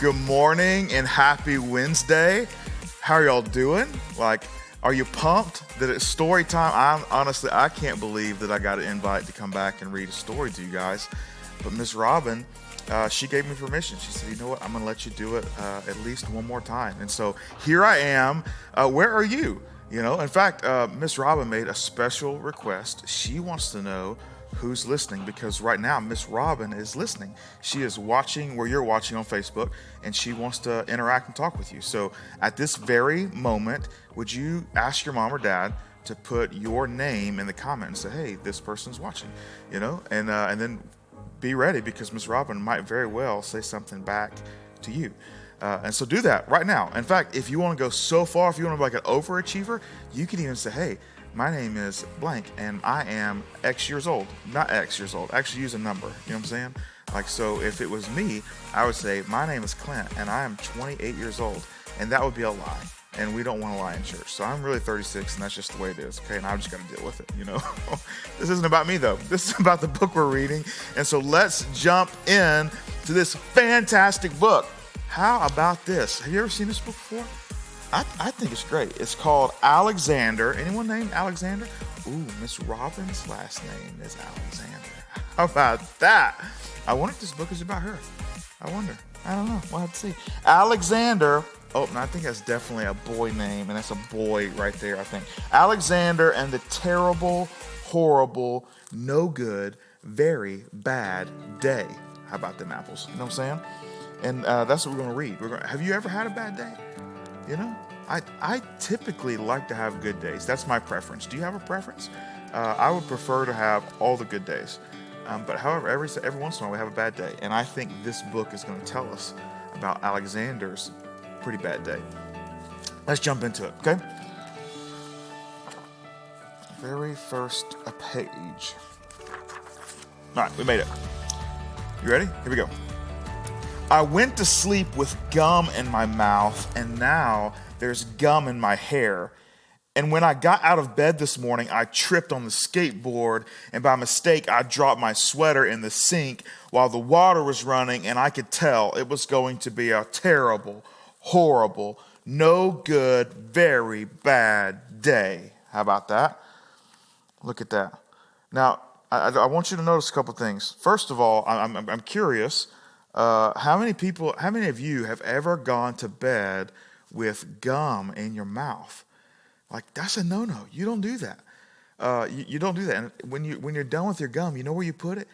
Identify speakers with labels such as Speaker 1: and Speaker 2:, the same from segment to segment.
Speaker 1: Good morning and happy Wednesday. How are y'all doing? Are you pumped that it's story time? I can't believe that I got an invite to come back and read a story to you guys. But Miss Robin, she gave me permission. She said, you know what? I'm going to let you do it at least one more time. And so here I am. Where are you? In fact, Miss Robin made a special request. She wants to know who's listening because right now Miss Robin is listening. She is watching where you're watching on Facebook and she wants to interact and talk with you. So at this very moment, would you ask your mom or dad to put your name in the comments and say, hey, this person's watching, and then be ready because Miss Robin might very well say something back to you. And so do that right now. In fact, if you want to go so far, if you want to be like an overachiever, you can even say, hey, my name is blank and I am X years old. Not X years old. Actually use a number. You know what I'm saying? Like, so if it was me, I would say, my name is Clint and I am 28 years old. And that would be a lie. And we don't want to lie in church. So I'm really 36 and that's just the way it is. Okay. And I'm just going to deal with it. This isn't about me though. This is about the book we're reading. And so let's jump in to this fantastic book. How about this? Have you ever seen this book before? I think it's great. It's called Alexander. Anyone named Alexander? Ooh, Miss Robin's last name is Alexander. How about that? I wonder if this book is about her. I wonder. I don't know. We'll have to see. Alexander. Oh, no, I think that's definitely a boy name, and that's a boy right there, I think. Alexander and the terrible, horrible, no good, very bad day. How about them apples? You know what I'm saying? And that's what we're going to read. Have you ever had a bad day? I typically like to have good days. That's my preference. Do you have a preference? I would prefer to have all the good days. But however, every once in a while we have a bad day. And I think this book is going to tell us about Alexander's pretty bad day. Let's jump into it, okay? Very first page. All right, we made it. You ready? Here we go. I went to sleep with gum in my mouth, and now there's gum in my hair. And when I got out of bed this morning, I tripped on the skateboard, and by mistake, I dropped my sweater in the sink while the water was running, and I could tell it was going to be a terrible, horrible, no good, very bad day. How about that? Look at that. Now, I want you to notice a couple things. First of all, I'm curious. How many of you have ever gone to bed with gum in your mouth? Like, that's a no-no. You don't do that. You don't do that. And when you're done with your gum, you know where you put it?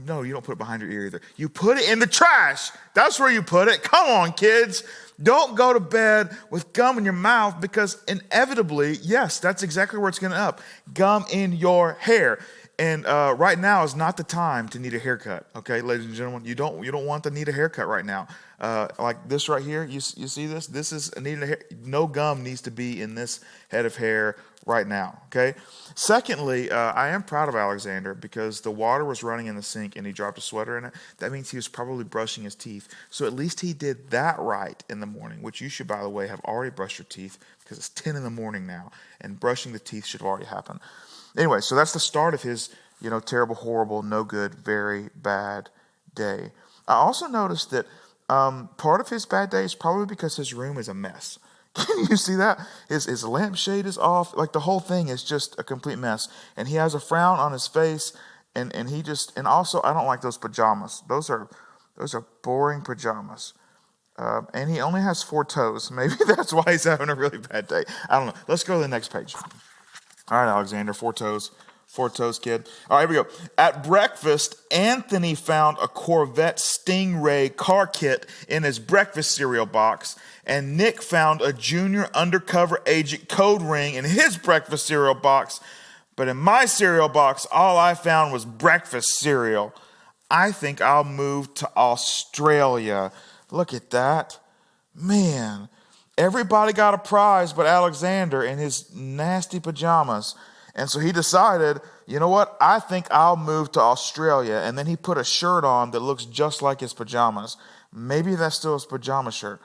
Speaker 1: No, you don't put it behind your ear either. You put it in the trash. That's where you put it. Come on, kids. Don't go to bed with gum in your mouth because inevitably, yes, that's exactly where it's going to end up. Gum in your hair. And right now is not the time to need a haircut, okay, ladies and gentlemen. You don't want to need a haircut right now. Like this right here, you see this? This is needing a hair. No gum needs to be in this head of hair right now, okay? Secondly, I am proud of Alexander because the water was running in the sink and he dropped a sweater in it. That means he was probably brushing his teeth. So at least he did that right in the morning, which you should, by the way, have already brushed your teeth because it's 10 in the morning now, and brushing the teeth should have already happened. Anyway, so that's the start of his, terrible, horrible, no good, very bad day. I also noticed that part of his bad day is probably because his room is a mess. Can you see that? His lampshade is off. Like the whole thing is just a complete mess. And he has a frown on his face. And also I don't like those pajamas. Those are boring pajamas. And he only has 4 toes. Maybe that's why he's having a really bad day. I don't know. Let's go to the next page. All right, Alexander, 4 toes. 4 toes, kid. All right, here we go. At breakfast, Anthony found a Corvette Stingray car kit in his breakfast cereal box, and Nick found a junior undercover agent code ring in his breakfast cereal box. But in my cereal box, all I found was breakfast cereal. I think I'll move to Australia. Look at that. Man. Everybody got a prize but Alexander in his nasty pajamas. And so he decided, you know what? I think I'll move to Australia. And then he put a shirt on that looks just like his pajamas. Maybe that's still his pajama shirt.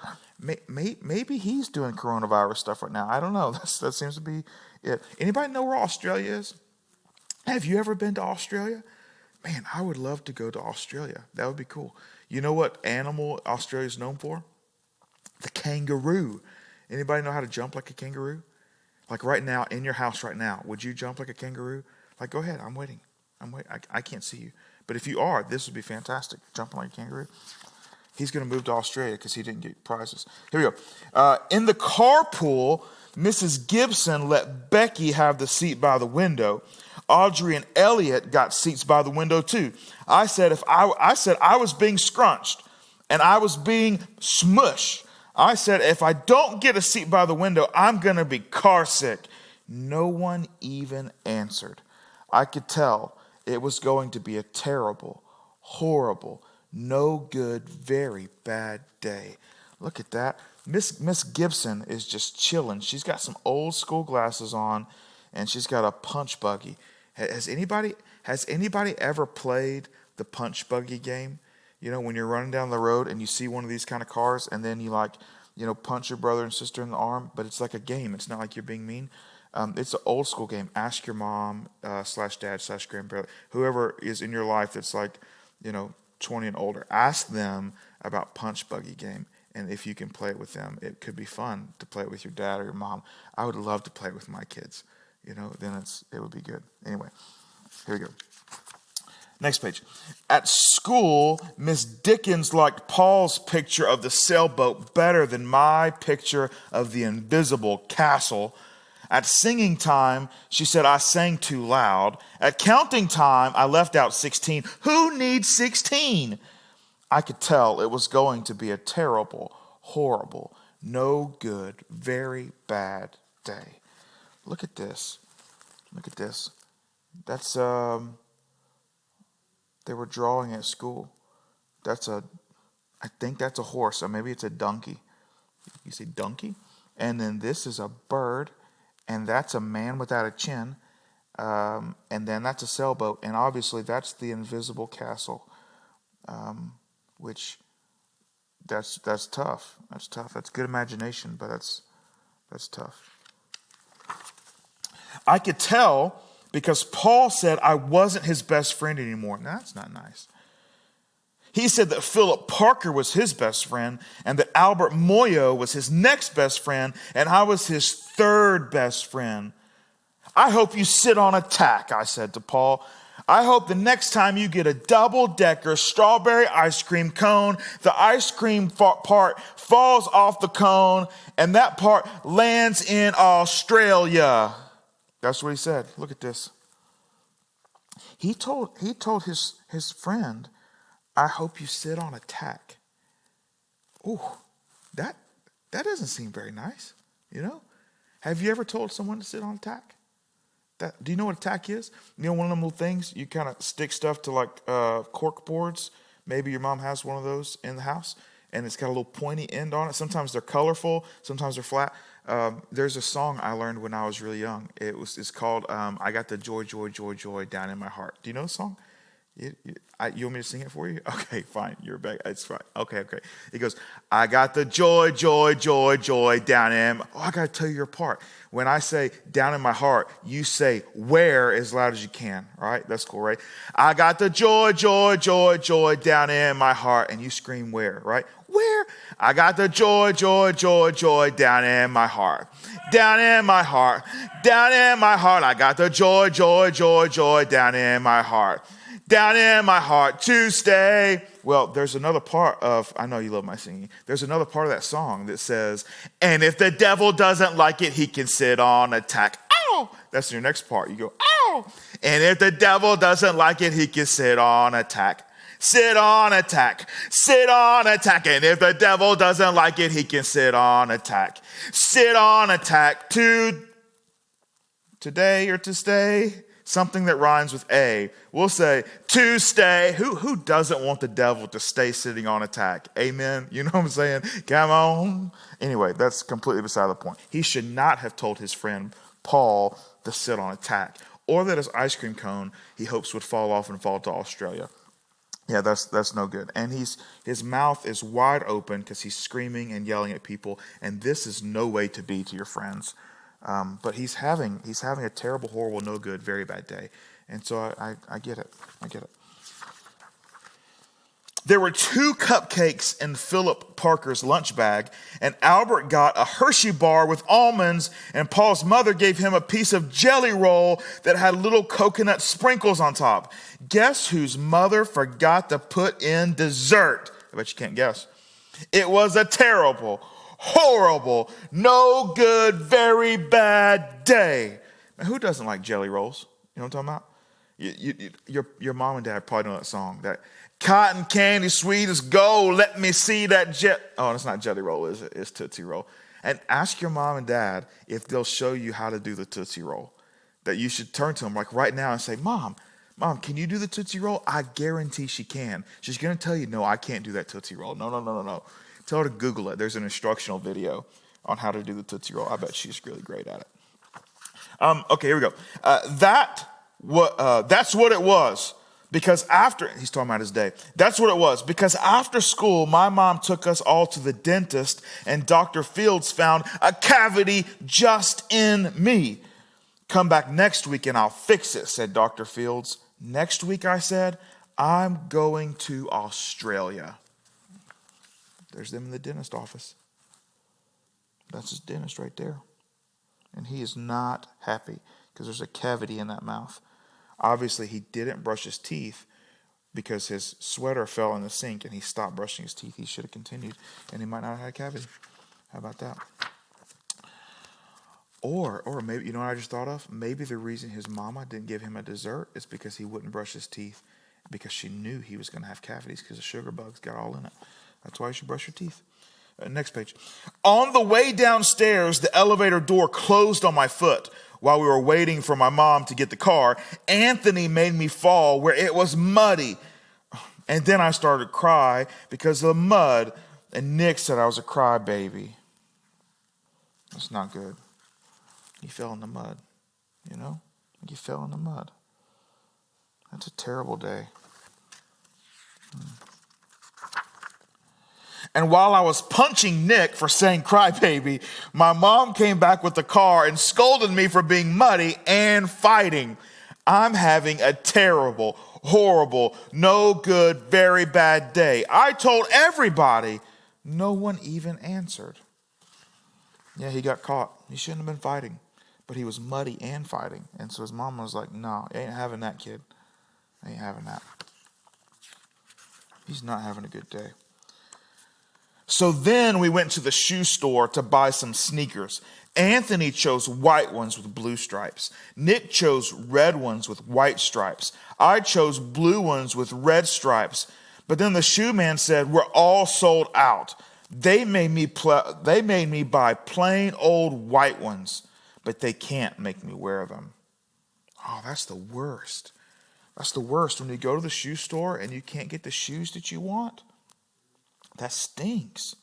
Speaker 1: Maybe he's doing coronavirus stuff right now. I don't know. That seems to be it. Anybody know where Australia is? Have you ever been to Australia? Man, I would love to go to Australia. That would be cool. You know what animal Australia is known for? The kangaroo. Anybody know how to jump like a kangaroo? Like right now, in your house right now, would you jump like a kangaroo? Like, go ahead, I'm waiting. I can't see you. But if you are, this would be fantastic. Jumping like a kangaroo. He's going to move to Australia because he didn't get prizes. Here we go. In the carpool, Mrs. Gibson let Becky have the seat by the window. Audrey and Elliot got seats by the window too. I said I was being scrunched and I was being smushed. I said, if I don't get a seat by the window, I'm going to be car sick. No one even answered. I could tell it was going to be a terrible, horrible, no good, very bad day. Look at that. Miss Gibson is just chilling. She's got some old school glasses on, and she's got a punch buggy. Has anybody ever played the punch buggy game? You know, when you're running down the road and you see one of these kind of cars, and then you punch your brother and sister in the arm, but it's like a game. It's not like you're being mean. It's an old school game. Ask your mom /dad /grandparent, whoever is in your life that's 20 and older. Ask them about punch buggy game, and if you can play it with them, it could be fun to play it with your dad or your mom. I would love to play it with my kids. Then it would be good. Anyway, here we go. Next page. At school, Miss Dickens liked Paul's picture of the sailboat better than my picture of the invisible castle. At singing time, she said I sang too loud. At counting time, I left out 16. Who needs 16? I could tell it was going to be a terrible, horrible, no good, very bad day. Look at this. Look at this. That's they were drawing at school. I think that's a horse, or maybe it's a donkey. You see donkey? And then this is a bird, and that's a man without a chin, and then that's a sailboat, and obviously that's the invisible castle, which that's tough. That's tough. That's good imagination, but that's tough. I could tell because Paul said I wasn't his best friend anymore. Now, that's not nice. He said that Philip Parker was his best friend and that Albert Moyo was his next best friend and I was his third best friend. I hope you sit on a tack, I said to Paul. I hope the next time you get a double-decker strawberry ice cream cone, the ice cream part falls off the cone and that part lands in Australia. That's what he said. Look at this. He told his friend, I hope you sit on a tack. Ooh, that doesn't seem very nice, Have you ever told someone to sit on a tack? Do you know what a tack is? One of them little things, you kind of stick stuff to cork boards. Maybe your mom has one of those in the house, and it's got a little pointy end on it. Sometimes they're colorful, sometimes they're flat. There's a song I learned when I was really young. It's called I Got the Joy, Joy, Joy, Joy Down in My Heart. Do you know the song? You want me to sing it for you? Okay, fine. You're back. It's fine. Okay. It goes, I got the joy, joy, joy, joy down in my... Oh, I got to tell you your part. When I say down in my heart, you say where as loud as you can. All right? That's cool, right? I got the joy, joy, joy, joy down in my heart. And you scream where, right? Where? I got the joy, joy, joy, joy down in my heart. Down in my heart. Down in my heart. I got the joy, joy, joy, joy down in my heart. Down in my heart to stay. Well, there's another part of, I know you love my singing. There's another part of that song that says, and if the devil doesn't like it, he can sit on a tack. Ow! That's your next part. You go, ow! And if the devil doesn't like it, he can sit on a tack. Sit on a tack. Sit on a tack. And if the devil doesn't like it, he can sit on a tack. Sit on a tack to today or to stay. Something that rhymes with A. We'll say, to stay. Who doesn't want the devil to stay sitting on a tack? Amen? You know what I'm saying? Come on. Anyway, that's completely beside the point. He should not have told his friend Paul to sit on a tack, or that his ice cream cone he hopes would fall off and fall to Australia. Yeah, that's no good. And his mouth is wide open because he's screaming and yelling at people, and this is no way to be to your friends. But he's having a terrible, horrible, no good, very bad day. And so I get it. I get it. There were 2 cupcakes in Philip Parker's lunch bag, and Albert got a Hershey bar with almonds, and Paul's mother gave him a piece of jelly roll that had little coconut sprinkles on top. Guess whose mother forgot to put in dessert? I bet you can't guess. It was a terrible, horrible, no good, very bad day. Now, who doesn't like jelly rolls? You know what I'm talking about? Your mom and dad probably know that song. That cotton candy sweet as gold. Let me see that Oh, it's not jelly roll, is it? It's Tootsie Roll. And ask your mom and dad if they'll show you how to do the Tootsie Roll. That you should turn to them like right now and say, Mom, can you do the Tootsie Roll? I guarantee she can. She's going to tell you, no, I can't do that Tootsie Roll. No. Tell her to Google it. There's an instructional video on how to do the Tootsie Roll. I bet she's really great at it. Okay, here we go. That's what it was. Because he's talking about his day. That's what it was. Because after school, my mom took us all to the dentist, and Dr. Fields found a cavity just in me. Come back next week and I'll fix it, said Dr. Fields. Next week, I said, I'm going to Australia. There's them in the dentist office. That's his dentist right there. And he is not happy because there's a cavity in that mouth. Obviously, he didn't brush his teeth because his sweater fell in the sink and he stopped brushing his teeth. He should have continued, and he might not have had a cavity. How about that? Or maybe, you know what I just thought of? Maybe the reason his mama didn't give him a dessert is because he wouldn't brush his teeth because she knew he was going to have cavities because the sugar bugs got all in it. That's why you should brush your teeth. Next page. On the way downstairs, the elevator door closed on my foot. While we were waiting for my mom to get the car, Anthony made me fall where it was muddy. And then I started to cry because of the mud. And Nick said I was a crybaby. That's not good. He fell in the mud, you know? He fell in the mud. That's a terrible day. And while I was punching Nick for saying crybaby, my mom came back with the car and scolded me for being muddy and fighting. I'm having a terrible, horrible, no good, very bad day. I told everybody. No one even answered. Yeah, he got caught. He shouldn't have been fighting. But he was muddy and fighting. And so his mom was like, no, ain't having that, kid. Ain't having that. He's not having a good day. So then we went to the shoe store to buy some sneakers. Anthony chose white ones with blue stripes. Nick chose red ones with white stripes. I chose blue ones with red stripes. But then the shoe man said, we're all sold out. They made me buy plain old white ones, but they can't make me wear them. Oh, that's the worst. That's the worst when you go to the shoe store and you can't get the shoes that you want. That stinks.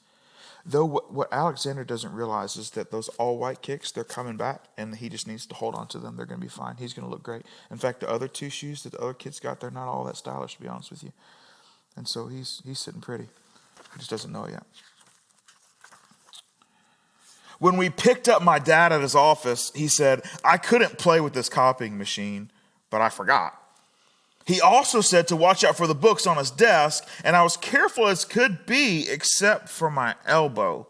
Speaker 1: Though what Alexander doesn't realize is that those all-white kicks, they're coming back, and he just needs to hold on to them. They're going to be fine. He's going to look great. In fact, the other two shoes that the other kids got, they're not all that stylish, to be honest with you. And so he's sitting pretty. He just doesn't know it yet. When we picked up my dad at his office, he said, I couldn't play with this copying machine, but I forgot. He also said to watch out for the books on his desk, and I was careful as could be, except for my elbow.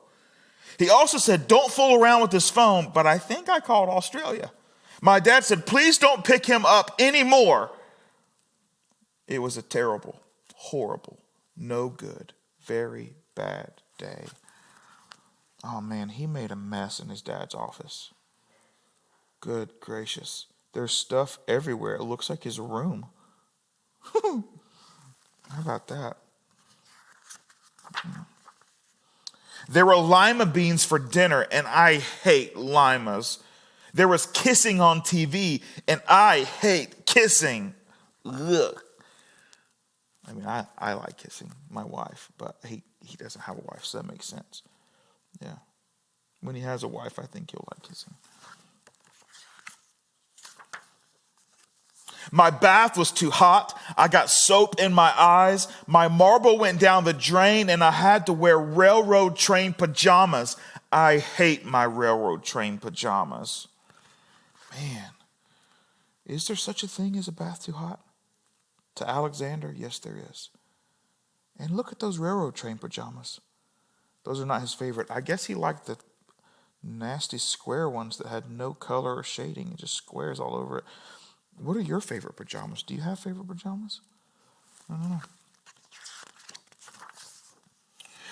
Speaker 1: He also said, don't fool around with this phone, but I think I called Australia. My dad said, please don't pick him up anymore. It was a terrible, horrible, no good, very bad day. Oh man, he made a mess in his dad's office. Good gracious. There's stuff everywhere. It looks like his room. How about that? There were lima beans for dinner, and I hate limas. There was kissing on TV, and I hate kissing. Ugh. I mean, I like kissing my wife, but he doesn't have a wife, so that makes sense. Yeah. When he has a wife, I think he'll like kissing. My bath was too hot. I got soap in my eyes. My marble went down the drain, and I had to wear railroad train pajamas. I hate my railroad train pajamas. Man, is there such a thing as a bath too hot? To Alexander, yes, there is. And look at those railroad train pajamas. Those are not his favorite. I guess he liked the nasty square ones that had no color or shading, just squares all over it. What are your favorite pajamas? Do you have favorite pajamas? I don't know.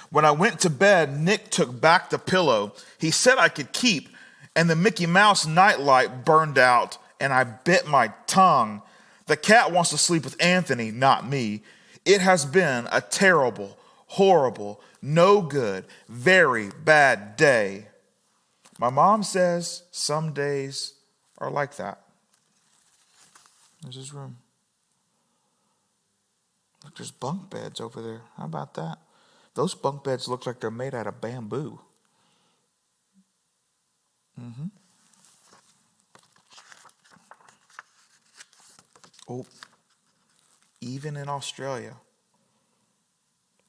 Speaker 1: When I went to bed, Nick took back the pillow he said I could keep, and the Mickey Mouse nightlight burned out, and I bit my tongue. The cat wants to sleep with Anthony, not me. It has been a terrible, horrible, no good, very bad day. My mom says some days are like that. There's his room. Look, there's bunk beds over there. How about that? Those bunk beds look like they're made out of bamboo. Oh, even in Australia.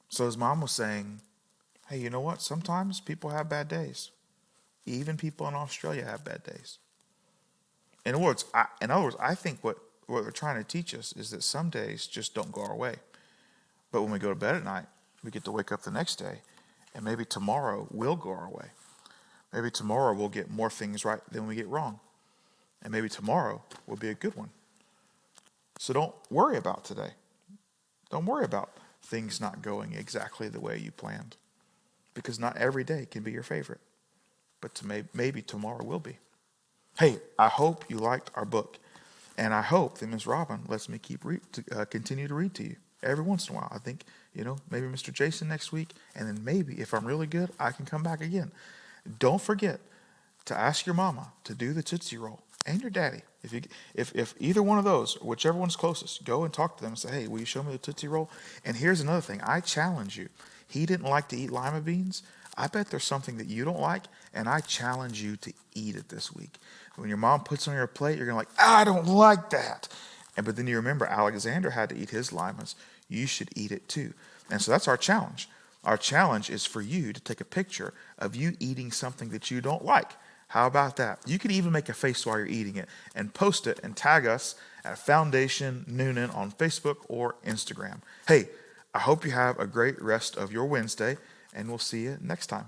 Speaker 1: So his mom was saying, hey, you know what? Sometimes people have bad days. Even people in Australia have bad days. In other words, I think what they're trying to teach us is that some days just don't go our way. But when we go to bed at night, we get to wake up the next day, and maybe tomorrow will go our way. Maybe tomorrow we'll get more things right than we get wrong. And maybe tomorrow will be a good one. So don't worry about today. Don't worry about things not going exactly the way you planned. Because not every day can be your favorite. But maybe tomorrow will be. Hey, I hope you liked our book. And I hope that Ms. Robin lets me continue to read to you every once in a while. I think, maybe Mr. Jason next week. And then maybe, if I'm really good, I can come back again. Don't forget to ask your mama to do the Tootsie Roll and your daddy. If either one of those, whichever one's closest, go and talk to them and say, hey, will you show me the Tootsie Roll? And here's another thing. I challenge you. He didn't like to eat lima beans. I bet there's something that you don't like, and I challenge you to eat it this week. When your mom puts it on your plate, you're going to I don't like that. But then you remember Alexander had to eat his limas. You should eat it too. And so that's our challenge. Our challenge is for you to take a picture of you eating something that you don't like. How about that? You can even make a face while you're eating it and post it and tag us at Foundation Noonan on Facebook or Instagram. Hey, I hope you have a great rest of your Wednesday, and we'll see you next time.